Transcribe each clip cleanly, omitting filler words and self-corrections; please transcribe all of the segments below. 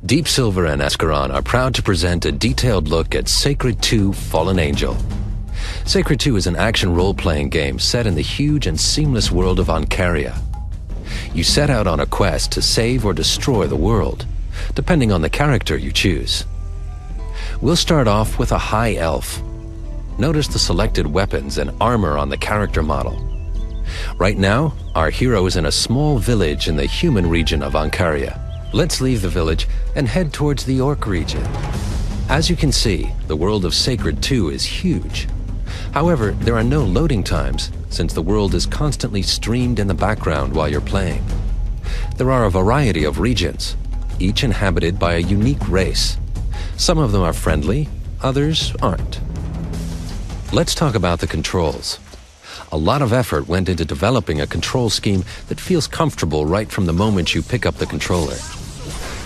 Deep Silver and Ascaron are proud to present a detailed look at Sacred 2: Fallen Angel. Sacred 2 is an action role-playing game set in the huge and seamless world of Ancaria. You set out on a quest to save or destroy the world, depending on the character you choose. We'll start off with a high elf. Notice the selected weapons and armor on the character model. Right now, our hero is in a small village in the human region of Ancaria. Let's leave the village and head towards the orc region. As you can see, the world of Sacred 2 is huge. However, there are no loading times, since the world is constantly streamed in the background while you're playing. There are a variety of regions, each inhabited by a unique race. Some of them are friendly, others aren't. Let's talk about the controls. A lot of effort went into developing a control scheme that feels comfortable right from the moment you pick up the controller.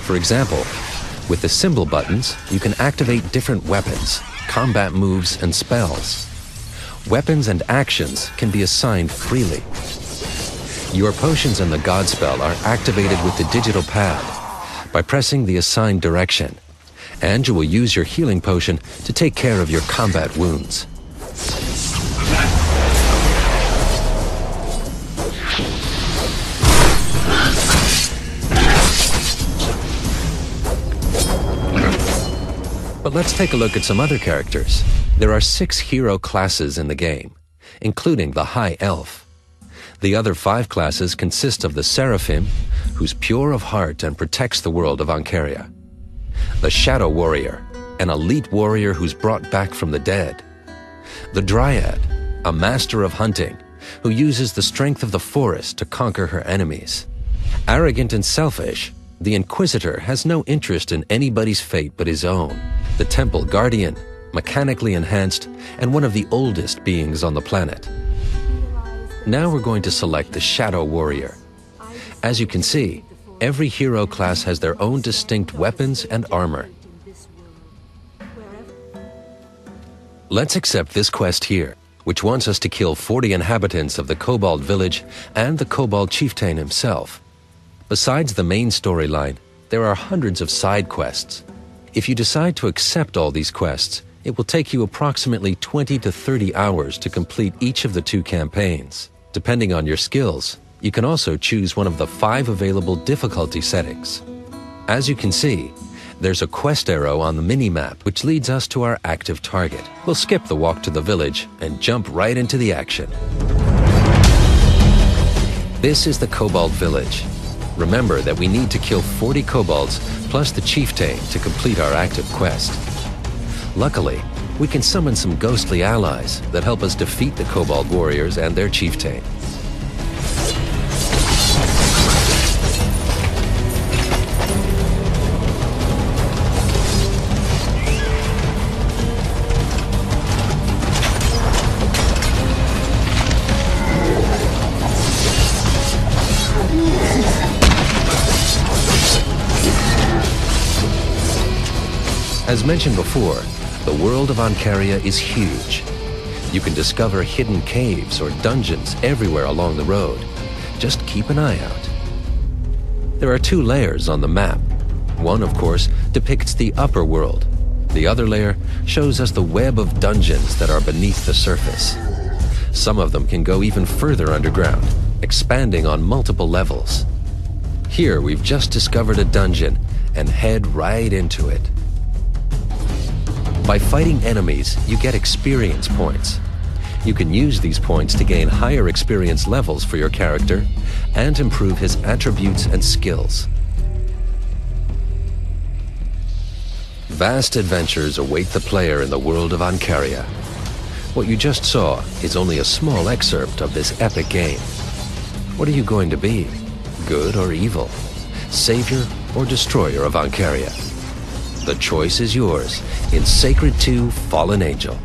For example, with the symbol buttons, you can activate different weapons, combat moves, and spells. Weapons and actions can be assigned freely. Your potions and the God spell are activated with the digital pad by pressing the assigned direction, and you will use your healing potion to take care of your combat wounds. But let's take a look at some other characters. There are 6 hero classes in the game, including the High Elf. The other 5 classes consist of the Seraphim, who's pure of heart and protects the world of Ancaria. The Shadow Warrior, an elite warrior who's brought back from the dead. The Dryad, a master of hunting, who uses the strength of the forest to conquer her enemies. Arrogant and selfish, the Inquisitor has no interest in anybody's fate but his own. The Temple Guardian, mechanically enhanced and one of the oldest beings on the planet. Now we're going to select the Shadow Warrior. As you can see, every hero class has their own distinct weapons and armor. Let's accept this quest here, which wants us to kill 40 inhabitants of the Kobold village and the Kobold chieftain himself. Besides the main storyline, there are hundreds of side quests. If you decide to accept all these quests, it will take you approximately 20 to 30 hours to complete each of the 2 campaigns. Depending on your skills, you can also choose one of the 5 available difficulty settings. As you can see, there's a quest arrow on the mini-map which leads us to our active target. We'll skip the walk to the village and jump right into the action. This is the Kobold village. Remember that we need to kill 40 kobolds plus the chieftain to complete our active quest. Luckily, we can summon some ghostly allies that help us defeat the kobold warriors and their chieftain. As mentioned before, the world of Ancaria is huge. You can discover hidden caves or dungeons everywhere along the road. Just keep an eye out. There are 2 layers on the map. One, of course, depicts the upper world. The other layer shows us the web of dungeons that are beneath the surface. Some of them can go even further underground, expanding on multiple levels. Here we've just discovered a dungeon and head right into it. By fighting enemies, you get experience points. You can use these points to gain higher experience levels for your character and improve his attributes and skills. Vast adventures await the player in the world of Ancaria. What you just saw is only a small excerpt of this epic game. What are you going to be? Good or evil? Savior or destroyer of Ancaria? The choice is yours in Sacred 2: Fallen Angel.